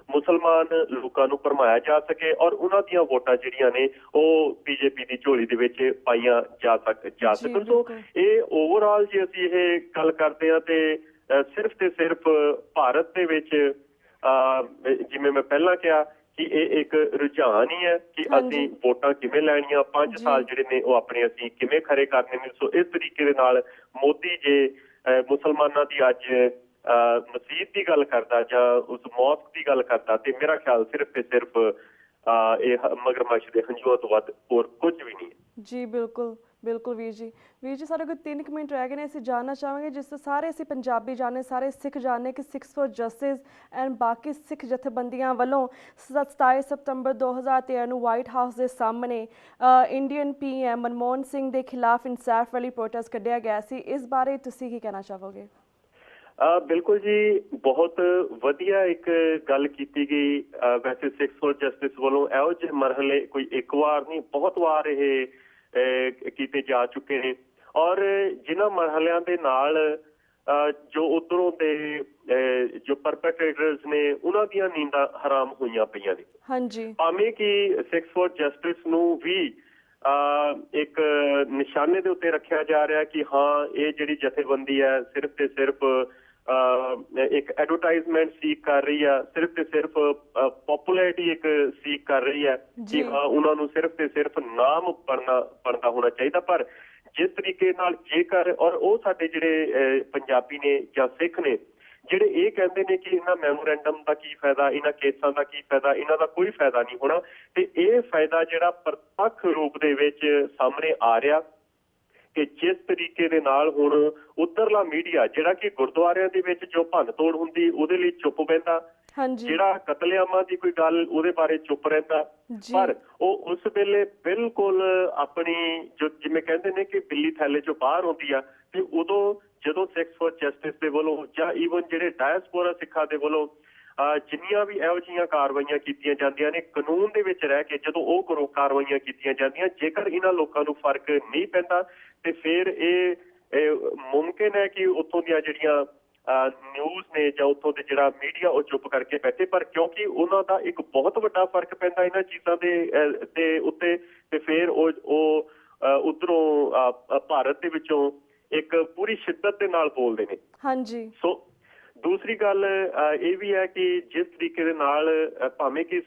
ਮੁਸਲਮਾਨ ਲੋਕਾਂ ਨੂੰ ਭਰਮਾਇਆ ਜਾ ਸਕੇ ਔਰ ਉਹਨਾਂ ਦੀਆਂ ਵੋਟਾਂ ਜਿਹੜੀਆਂ ਨੇ ਉਹ ਬੀਜੇਪੀ ਦੀ ਝੋਲੀ ਦੇ ਵਿੱਚ ਪਾਈਆਂ ਜਾ ਸਕਣ। ਸੋ ਇਹ ਓਵਰਆਲ ਜੇ ਅਸੀਂ ਇਹ ਗੱਲ ਕਰਦੇ ਹਾਂ ਤੇ ਸਿਰਫ ਤੇ ਸਿਰਫ ਭਾਰਤ ਦੇ ਵਿੱਚ ਜਿਵੇਂ ਮੈਂ ਪਹਿਲਾਂ ਕਿਹਾ ਕਿ ਇਹ ਇੱਕ ਰੁਝਾਨ ਹੀ ਹੈ ਕਿ ਅਸੀਂ ਵੋਟਾਂ ਕਿਵੇਂ ਲੈਣੀਆਂ, 5 ਸਾਲ ਜਿਹੜੇ ਨੇ ਉਹ ਆਪਣੇ ਅਸੀਂ ਕਿਵੇਂ ਖਰੇ ਕਰਨੇ ਨੇ। ਸੋ ਇਸ ਤਰੀਕੇ ਦੇ ਨਾਲ ਮੋਦੀ ਜੇ ਮੁਸਲਮਾਨਾਂ ਦੀ ਅੱਜ ਮਸਜਿਦ ਦੀ ਗੱਲ ਕਰਦਾ ਜਾਂ ਉਸ ਮੌਸਕ ਦੀ ਗੱਲ ਕਰਦਾ ਤੇ ਮੇਰਾ ਖਿਆਲ ਸਿਰਫ ਤੇ ਸਿਰਫ ਇਹ ਮਗਰਮੱਛ ਦੇ ਹੰਝੂਆਂ ਤੋਂ ਵੱਧ ਹੋਰ ਕੁਝ ਵੀ ਨਹੀਂ ਹੈ। ਜੀ ਬਿਲਕੁਲ ਬਿਲਕੁਲ ਵੀਰ ਜੀ ਸਾਡੇ ਕੋਲ 3 ਮਿੰਟ ਰਹਿ ਗਏ ਨੇ। ਅਸੀਂ ਜਾਣਨਾ ਚਾਹਾਂਗੇ, ਜਿਸ ਤੋਂ ਸਾਰੇ ਅਸੀਂ ਪੰਜਾਬੀ ਜਾਣੇ, ਸਾਰੇ ਸਿੱਖ ਜਾਣੇ ਕਿ ਸਿੱਖਸ ਫॉर ਜਸਟਿਸ ਐਂਡ ਬਾਕੀ ਸਿੱਖ ਜਥੇਬੰਦੀਆਂ ਵੱਲੋਂ 27 ਸਤੰਬਰ 2013 ਨੂੰ ਵਾਈਟ ਹਾਊਸ ਦੇ ਸਾਹਮਣੇ ਇੰਡੀਅਨ PM ਮਨਮੋਹਨ ਸਿੰਘ ਦੇ ਖਿਲਾਫ ਇਨਸਾਫ ਵਾਲੀ ਪ੍ਰੋਟੈਸਟ ਕੱਢਿਆ ਗਿਆ ਸੀ। ਇਸ ਬਾਰੇ ਤੁਸੀਂ ਕੀ ਕਹਿਣਾ ਚਾਹੋਗੇ? ਬਿਲਕੁਲ ਜੀ, ਬਹੁਤ ਵਧੀਆ ਇੱਕ ਗੱਲ ਕੀਤੀ ਗਈ। ਵੈਸੇ ਸਿੱਖਸ ਫॉर ਜਸਟਿਸ ਵੱਲੋਂ ਇਹੋ ਜਿਹੇ ਮਰਹਲੇ ਕੋਈ ਇੱਕ ਵਾਰ ਨਹੀਂ, ਬਹੁਤ ਵਾਰ ਇਹ ਕੀਤੇ ਜਾ ਚੁੱਕੇ ਨੇ ਔਰ ਜਿਨ੍ਹਾਂ ਮਰਹਲਿਆਂ ਦੇ ਨਾਲ ਜੋ ਉੱਧਰੋਂ ਦੇ ਜੋ ਪਰਪੈਟਰੇਟਰਸ ਨੇ ਉਹਨਾਂ ਦੀਆਂ ਨੀਂਦਾਂ ਹਰਾਮ ਹੋਈਆਂ ਪਈਆਂ ਨੇ। ਭਾਵੇਂ ਕਿ ਸਿੱਖਸ ਫॉर ਜਸਟਿਸ ਨੂੰ ਵੀ ਇੱਕ ਨਿਸ਼ਾਨੇ ਦੇ ਉੱਤੇ ਰੱਖਿਆ ਜਾ ਰਿਹਾ ਕਿ ਹਾਂ ਇਹ ਜਿਹੜੀ ਜਥੇਬੰਦੀ ਹੈ ਸਿਰਫ ਤੇ ਸਿਰਫ ਇੱਕ ਐਡਵਰਟਾਈਜ਼ਮੈਂਟ ਸੀਕ ਕਰ ਰਹੀ ਆ, ਸਿਰਫ ਤੇ ਸਿਰਫ ਪਪੂਲੈਰਿਟੀ ਇੱਕ ਸੀਕ ਕਰ ਰਹੀ ਹੈ ਕਿ ਹਾਂ ਉਹਨਾਂ ਨੂੰ ਸਿਰਫ ਤੇ ਸਿਰਫ ਨਾਮ ਬਣਦਾ ਹੋਣਾ ਚਾਹੀਦਾ। ਪਰ ਜਿਸ ਤਰੀਕੇ ਨਾਲ ਜੇਕਰ ਔਰ ਉਹ ਸਾਡੇ ਜਿਹੜੇ ਪੰਜਾਬੀ ਨੇ ਜਾਂ ਸਿੱਖ ਨੇ ਜਿਹੜੇ ਇਹ ਕਹਿੰਦੇ ਨੇ ਕਿ ਇਹਨਾਂ ਮੈਮੋਰੈਂਡਮ ਦਾ ਕੀ ਫਾਇਦਾ, ਇਹਨਾਂ ਕੇਸਾਂ ਦਾ ਕੀ ਫਾਇਦਾ, ਇਹਨਾਂ ਦਾ ਕੋਈ ਫਾਇਦਾ ਨਹੀਂ ਹੋਣਾ, ਤੇ ਇਹ ਫਾਇਦਾ ਜਿਹੜਾ ਪ੍ਰਤੱਖ ਰੂਪ ਦੇ ਵਿੱਚ ਸਾਹਮਣੇ ਆ ਰਿਹਾ ਕਿ ਜਿਸ ਤਰੀਕੇ ਦੇ ਨਾਲ ਹੁਣ ਉੱਧਰਲਾ ਮੀਡੀਆ ਜਿਹੜਾ ਕਿ ਗੁਰਦੁਆਰਿਆਂ ਦੇ ਵਿੱਚ ਜੋ ਭੰਨ ਤੋੜ ਹੁੰਦੀ ਉਹਦੇ ਲਈ ਚੁੱਪ ਬਹਿੰਦਾ, ਜਿਹੜਾ ਕਤਲੇਆਮਾਂ ਦੀ ਕੋਈ ਗੱਲ ਉਹਦੇ ਬਾਰੇ ਚੁੱਪ ਰਹਿੰਦਾ, ਪਰ ਉਹ ਉਸ ਵੇਲੇ ਬਿਲਕੁਲ ਆਪਣੀ ਜੋ ਜਿਵੇਂ ਕਹਿੰਦੇ ਨੇ ਕਿ ਬਿੱਲੀ ਥੈਲੇ ਚੋਂ ਬਾਹਰ ਹੁੰਦੀ ਆ, ਤੇ ਉਦੋਂ ਜਦੋਂ ਸਿੱਖਸ ਫॉर ਜਸਟਿਸ ਦੇ ਵੱਲੋਂ ਜਾਂ ਈਵਨ ਜਿਹੜੇ ਡਾਇਸਪੋਰਾ ਸਿੱਖਾਂ ਦੇ ਵੱਲੋਂ ਜਿੰਨੀਆਂ ਵੀ ਇਹੋ ਜਿਹੀਆਂ ਕਾਰਵਾਈਆਂ ਕੀਤੀਆਂ ਜਾਂਦੀਆਂ ਨੇ ਕਾਨੂੰਨ ਦੇ ਵਿੱਚ ਰਹਿ ਕੇ, ਜਦੋਂ ਉਹ ਕਾਰਵਾਈਆਂ ਕੀਤੀਆਂ ਜਾਂਦੀਆਂ, ਜੇਕਰ ਇਹਨਾਂ ਲੋਕਾਂ ਨੂੰ ਫਰਕ ਨਹੀਂ ਪੈਂਦਾ ਤੇ ਫਿਰ ਇਹ ਮੁਮਕਿਨ ਹੈ ਕਿ ਉੱਥੋਂ ਦੀਆਂ ਜਿਹੜੀਆਂ ਨਿਊਜ਼ ਨੇ ਜਾਂ ਉੱਥੋਂ ਦੇ ਜਿਹੜਾ ਮੀਡੀਆ ਉਹ ਚੁੱਪ ਕਰਕੇ ਬੈਠੇ। ਪਰ ਕਿਉਂਕਿ ਉਹਨਾਂ ਦਾ ਇੱਕ ਬਹੁਤ ਵੱਡਾ ਫਰਕ ਪੈਂਦਾ ਇਹਨਾਂ ਚੀਜ਼ਾਂ ਦੇ ਉੱਤੇ, ਤੇ ਫਿਰ ਉਹ ਉੱਧਰੋਂ ਭਾਰਤ ਦੇ ਵਿੱਚੋਂ ਇੱਕ ਪੂਰੀ ਸ਼ਿੱਦਤ ਦੇ ਨਾਲ ਬੋਲਦੇ ਨੇ। ਹਾਂਜੀ। ਸੋ ਦੂਸਰੀ ਗੱਲ ਇਹ ਵੀ ਹੈ ਕਿ ਜਿਸ ਤਰੀਕੇ ਦੇ ਨਾਲ ਭਾਵੇਂ ਕਿ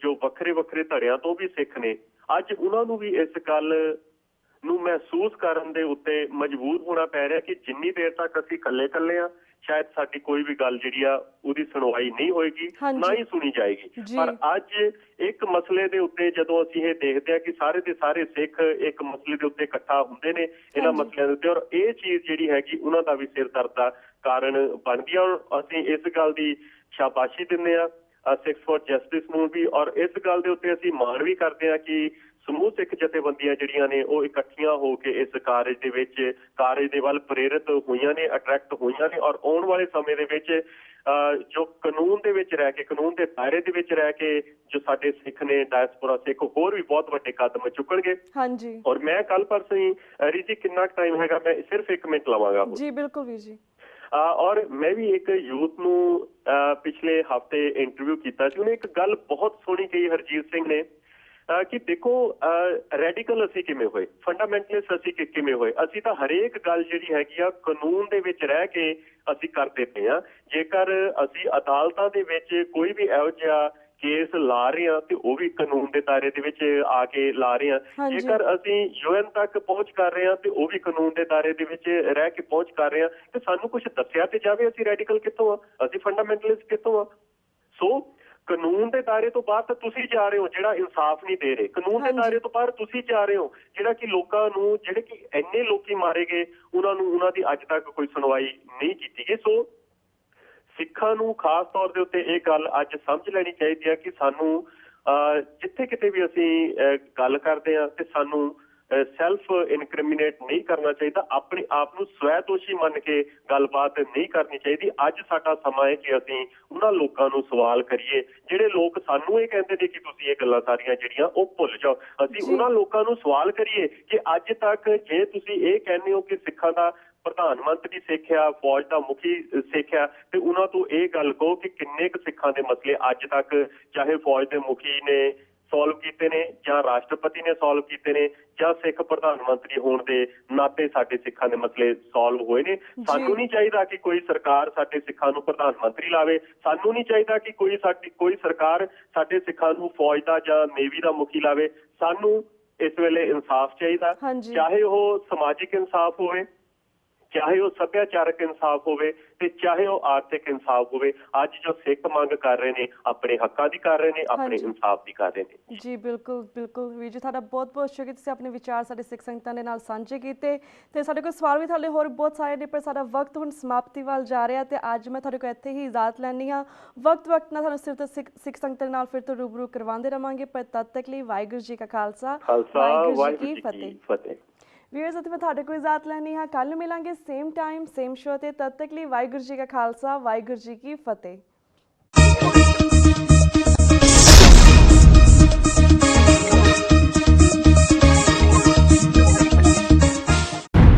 ਜੋ ਵੱਖਰੇ ਵੱਖਰੇ ਧੜਿਆਂ ਤੋਂ ਵੀ ਸਿੱਖ ਨੇ, ਅੱਜ ਉਹਨਾਂ ਨੂੰ ਵੀ ਇਸ ਗੱਲ ਨੂੰ ਮਹਿਸੂਸ ਕਰਨ ਦੇ ਉੱਤੇ ਮਜਬੂਰ ਹੋਣਾ ਪੈ ਰਿਹਾ ਕਿ ਜਿੰਨੀ ਦੇਰ ਤੱਕ ਅਸੀਂ ਇਕੱਲੇ ਆ ਸ਼ਾਇਦ ਸਾਡੀ ਕੋਈ ਵੀ ਗੱਲ ਜਿਹੜੀ ਆ ਉਹਦੀ ਸੁਣਵਾਈ ਨਹੀਂ ਹੋਏਗੀ, ਨਾ ਹੀ ਸੁਣੀ ਜਾਏਗੀ। ਪਰ ਅੱਜ ਇੱਕ ਮਸਲੇ ਦੇ ਉੱਤੇ ਜਦੋਂ ਅਸੀਂ ਇਹ ਦੇਖਦੇ ਹਾਂ ਕਿ ਸਾਰੇ ਦੇ ਸਾਰੇ ਸਿੱਖ ਇੱਕ ਮਸਲੇ ਦੇ ਉੱਤੇ ਇਕੱਠਾ ਹੁੰਦੇ ਨੇ ਇਹਨਾਂ ਮਸਲਿਆਂ ਦੇ ਉੱਤੇ, ਔਰ ਇਹ ਚੀਜ਼ ਜਿਹੜੀ ਹੈਗੀ ਉਹਨਾਂ ਦਾ ਵੀ ਸਿਰ ਦਰਦ ਦਾ ਕਾਰਨ ਬਣਦੀ ਆ। ਅਸੀਂ ਇਸ ਗੱਲ ਦੀ ਸ਼ਾਬਾਸ਼ੀ ਦਿੰਦੇ ਆ ਸਿੱਖਸ ਫॉर ਜਸਟਿਸ ਨੂੰ ਵੀ, ਔਰ ਇਸ ਗੱਲ ਦੇ ਉੱਤੇ ਅਸੀਂ ਮਾਣ ਵੀ ਕਰਦੇ ਆ ਕਿ ਸਮੂਹ ਸਿੱਖ ਜਥੇਬੰਦੀਆਂ ਜਿਹੜੀਆਂ ਨੇ ਉਹ ਇਕੱਠੀਆਂ ਹੋ ਕੇ ਇਸ ਕਾਰਜ ਦੇ ਵੱਲ ਪ੍ਰੇਰਿਤ ਹੋਈਆਂ ਨੇ, ਅਟਰੈਕਟ ਹੋਈਆਂ ਨੇ, ਔਰ ਆਉਣ ਵਾਲੇ ਸਮੇਂ ਦੇ ਵਿੱਚ ਜੋ ਕਾਨੂੰਨ ਦੇ ਵਿੱਚ ਰਹਿ ਕੇ, ਕਾਨੂੰਨ ਦੇ ਦਾਇਰੇ ਦੇ ਵਿੱਚ ਰਹਿ ਕੇ ਜੋ ਸਾਡੇ ਸਿੱਖ ਨੇ, ਡਾਇਸਪੋਰਾ ਸਿੱਖ, ਹੋਰ ਵੀ ਬਹੁਤ ਵੱਡੇ ਕਦਮ ਚੁੱਕਣਗੇ। ਹਾਂਜੀ। ਔਰ ਮੈਂ ਕੱਲ ਪਰਸੋਂ ਹੀ ਰੀਜੀ ਕਿੰਨਾ ਟਾਈਮ ਹੈਗਾ, ਮੈਂ ਸਿਰਫ 1 ਮਿੰਟ ਲਵਾਂਗਾ। ਜੀ ਬਿਲਕੁਲ ਵੀਰ ਜੀ। ਔਰ ਮੈਂ ਵੀ ਇੱਕ ਯੂਥ ਨੂੰ ਪਿਛਲੇ ਹਫ਼ਤੇ ਇੰਟਰਵਿਊ ਕੀਤਾ ਸੀ, ਉਹਨੇ ਇੱਕ ਗੱਲ ਬਹੁਤ ਸੋਹਣੀ ਕਹੀ ਹਰਜੀਤ ਸਿੰਘ ਨੇ ਕਿ ਦੇਖੋ ਰੈਡੀਕਲ ਅਸੀਂ ਕਿਵੇਂ ਹੋਏ, ਫੰਡਾਮੈਂਟਲਿਸਟ ਅਸੀਂ ਕਿਵੇਂ ਹੋਏ। ਅਸੀਂ ਤਾਂ ਹਰੇਕ ਗੱਲ ਜਿਹੜੀ ਹੈਗੀ ਆ ਕਾਨੂੰਨ ਦੇ ਵਿੱਚ ਰਹਿ ਕੇ ਅਸੀਂ ਕਰਦੇ ਪਏ ਆ। ਜੇਕਰ ਅਸੀਂ ਅਦਾਲਤਾਂ ਦੇ ਵਿੱਚ ਕੋਈ ਵੀ ਇਹੋ ਜਿਹਾ ਕੇਸ ਲਾ ਰਹੇ ਆ ਤੇ ਉਹ ਵੀ ਕਾਨੂੰਨ ਦੇ ਦਾਇਰੇ ਦੇ ਵਿੱਚ ਆ ਕੇ ਲਾ ਰਹੇ ਆ। ਜੇਕਰ ਅਸੀਂ UN ਤੱਕ ਪਹੁੰਚ ਕਰ ਰਹੇ ਆ ਤੇ ਉਹ ਵੀ ਕਾਨੂੰਨ ਦੇ ਦਾਇਰੇ ਦੇ ਵਿੱਚ ਰਹਿ ਕੇ ਪਹੁੰਚ ਕਰ ਰਹੇ ਆ, ਤੇ ਸਾਨੂੰ ਕੁਝ ਦੱਸਿਆ ਤੇ ਜਾਵੇ ਅਸੀਂ ਰੈਡੀਕਲ ਕਿੱਥੋਂ ਆ, ਅਸੀਂ ਫੰਡਾਮੈਂਟਲਿਸਟ ਕਿੱਥੋਂ ਆ। ਸੋ ਕਾਨੂੰਨ ਦੇ ਦਾਇਰੇ ਤੋਂ ਬਾਹਰ ਤਾਂ ਤੁਸੀਂ ਜਾ ਰਹੇ ਹੋ ਜਿਹੜਾ ਇਨਸਾਫ ਨਹੀਂ ਦੇ ਰਹੇ, ਕਾਨੂੰਨ ਦੇ ਦਾਇਰੇ ਤੋਂ ਬਾਹਰ ਤੁਸੀਂ ਜਾ ਰਹੇ ਹੋ ਜਿਹੜਾ ਕਿ ਲੋਕਾਂ ਨੂੰ, ਜਿਹੜੇ ਕਿ ਇੰਨੇ ਲੋਕੀ ਮਾਰੇ ਗਏ, ਉਹਨਾਂ ਦੀ ਅੱਜ ਤੱਕ ਕੋਈ ਸੁਣਵਾਈ ਨਹੀਂ ਕੀਤੀ ਗਈ। ਸੋ ਸਿੱਖਾਂ ਨੂੰ ਖਾਸ ਤੌਰ ਦੇ ਉੱਤੇ ਇਹ ਗੱਲ ਅੱਜ ਸਮਝ ਲੈਣੀ ਚਾਹੀਦੀ ਹੈ ਕਿ ਸਾਨੂੰ ਜਿੱਥੇ ਕਿਤੇ ਵੀ ਅਸੀਂ ਗੱਲ ਕਰਦੇ ਹਾਂ ਤੇ ਸਾਨੂੰ ਸੈਲਫ ਇਨਕ੍ਰਿਮੀਨੇਟ ਨਹੀਂ ਕਰਨਾ ਚਾਹੀਦਾ, ਆਪਣੇ ਆਪ ਨੂੰ ਸਵੈ ਦੋਸ਼ੀ ਮੰਨ ਕੇ ਗੱਲਬਾਤ ਨਹੀਂ ਕਰਨੀ ਚਾਹੀਦੀ। ਅੱਜ ਸਾਡਾ ਸਮਾਂ ਹੈ ਕਿ ਅਸੀਂ ਉਹਨਾਂ ਲੋਕਾਂ ਨੂੰ ਸਵਾਲ ਕਰੀਏ ਜਿਹੜੇ ਲੋਕ ਸਾਨੂੰ ਇਹ ਕਹਿੰਦੇ ਨੇ ਕਿ ਤੁਸੀਂ ਇਹ ਗੱਲਾਂ ਸਾਰੀਆਂ ਜਿਹੜੀਆਂ ਉਹ ਭੁੱਲ ਜਾਓ। ਅਸੀਂ ਉਹਨਾਂ ਲੋਕਾਂ ਨੂੰ ਸਵਾਲ ਕਰੀਏ ਕਿ ਅੱਜ ਤੱਕ ਜੇ ਤੁਸੀਂ ਇਹ ਕਹਿੰਦੇ ਹੋ ਕਿ ਸਿੱਖਾਂ ਦਾ ਪ੍ਰਧਾਨ ਮੰਤਰੀ ਸਿੱਖ ਆ, ਫੌਜ ਦਾ ਮੁਖੀ ਸਿੱਖ ਆ, ਤੇ ਉਹਨਾਂ ਤੋਂ ਇਹ ਗੱਲ ਕਹੋ ਕਿ ਕਿੰਨੇ ਕੁ ਸਿੱਖਾਂ ਦੇ ਮਸਲੇ ਅੱਜ ਤੱਕ ਚਾਹੇ ਫੌਜ ਦੇ ਮੁਖੀ ਨੇ ਸੋਲਵ ਕੀਤੇ ਨੇ ਜਾਂ ਰਾਸ਼ਟਰਪਤੀ ਨੇ ਸੋਲਵ ਕੀਤੇ ਨੇ ਜਾਂ ਸਿੱਖ ਪ੍ਰਧਾਨ ਮੰਤਰੀ ਹੋਣ ਦੇ ਨਾਤੇ ਸਾਡੇ ਸਿੱਖਾਂ ਦੇ ਮਸਲੇ ਸੋਲਵ ਹੋਏ ਨੇ। ਸਾਨੂੰ ਨਹੀਂ ਚਾਹੀਦਾ ਕਿ ਕੋਈ ਸਰਕਾਰ ਸਾਡੇ ਸਿੱਖਾਂ ਨੂੰ ਪ੍ਰਧਾਨ ਮੰਤਰੀ ਲਾਵੇ, ਸਾਨੂੰ ਨਹੀਂ ਚਾਹੀਦਾ ਕਿ ਕੋਈ ਸਰਕਾਰ ਸਾਡੇ ਸਿੱਖਾਂ ਨੂੰ ਫੌਜ ਦਾ ਜਾਂ ਨੇਵੀ ਦਾ ਮੁਖੀ ਲਾਵੇ। ਸਾਨੂੰ ਇਸ ਵੇਲੇ ਇਨਸਾਫ ਚਾਹੀਦਾ, ਚਾਹੇ ਉਹ ਸਮਾਜਿਕ ਇਨਸਾਫ ਹੋਵੇ, ਚਾਹੇ ਉਹ ਸੱਭਿਆਚਾਰਕ ਇਨਸਾਫ ਹੋਵੇ ਤੇ ਚਾਹੇ ਉਹ ਆਰਥਿਕ ਇਨਸਾਫ ਹੋਵੇ। ਅੱਜ ਜੋ ਸਿੱਖ ਮੰਗ ਕਰ ਰਹੇ ਨੇ ਆਪਣੇ ਹੱਕਾਂ ਦੀ ਕਰ ਰਹੇ ਨੇ, ਆਪਣੇ ਇਨਸਾਫ ਦੀ ਕਰ ਰਹੇ ਨੇ। ਜੀ ਬਿਲਕੁਲ ਬਿਲਕੁਲ ਵੀਰ ਜੀ, ਤੁਹਾਡਾ ਬਹੁਤ ਬਹੁਤ ਸ਼ੁਕਰੀਆ, ਤੁਸੀਂ ਆਪਣੇ ਵਿਚਾਰ ਸਾਡੇ ਸਿੱਖ ਸੰਗਤਾਂ ਦੇ ਨਾਲ ਸਾਂਝੇ ਕੀਤੇ। ਤੇ ਸਾਡੇ ਕੋਲ ਸਵਾਲ ਵੀ ਤੁਹਾਡੇ ਹੋਰ ਬਹੁਤ ਸਾਰੇ ਨੇ, ਪਰ ਸਾਡਾ ਵਕਤ ਹੁਣ ਸਮਾਪਤੀ ਵੱਲ ਜਾ ਰਿਹਾ ਤੇ ਅੱਜ ਮੈਂ ਤੁਹਾਡੇ ਕੋਲ ਇੱਥੇ ਹੀ ਇਜਾਜ਼ਤ ਲੈਂਦੀ ਹਾਂ। ਵਕਤ ਨਾਲ ਤੁਹਾਨੂੰ ਸਿਰਫ ਸਿੱਖ ਸੰਗਤਾਂ ਨਾਲ ਫਿਰ ਤੋਂ ਰੂਬਰੂ ਕਰਵਾਉਂਦੇ ਰਵਾਂਗੇ, ਪਰ ਤਦ ਤੱਕ ਲਈ ਵਾਹਿਗੁਰੂ ਜੀ ਕਾ ਖਾਲਸਾ, ਵਾਹਿਗੁਰੂ ਜੀ ਕੀ ਫਤਿਹ। ਵੀਅਰਸ ਅਤੇ ਮੈਂ ਤੁਹਾਡੇ ਕੋਲ ਇਜਾਜ਼ਤ ਲੈਂਦੀ ਹਾਂ। ਕੱਲ੍ਹ ਮਿਲਾਂਗੇ ਸੇਮ ਟਾਈਮ ਸੇਮ ਸ਼ੋ ਤੇ, ਤਦ ਤੱਕ ਲਈ ਵਾਹਿਗੁਰੂ ਜੀ ਕਾ ਖਾਲਸਾ, ਵਾਹਿਗੁਰੂ ਜੀ ਕੀ ਫਤਿਹ।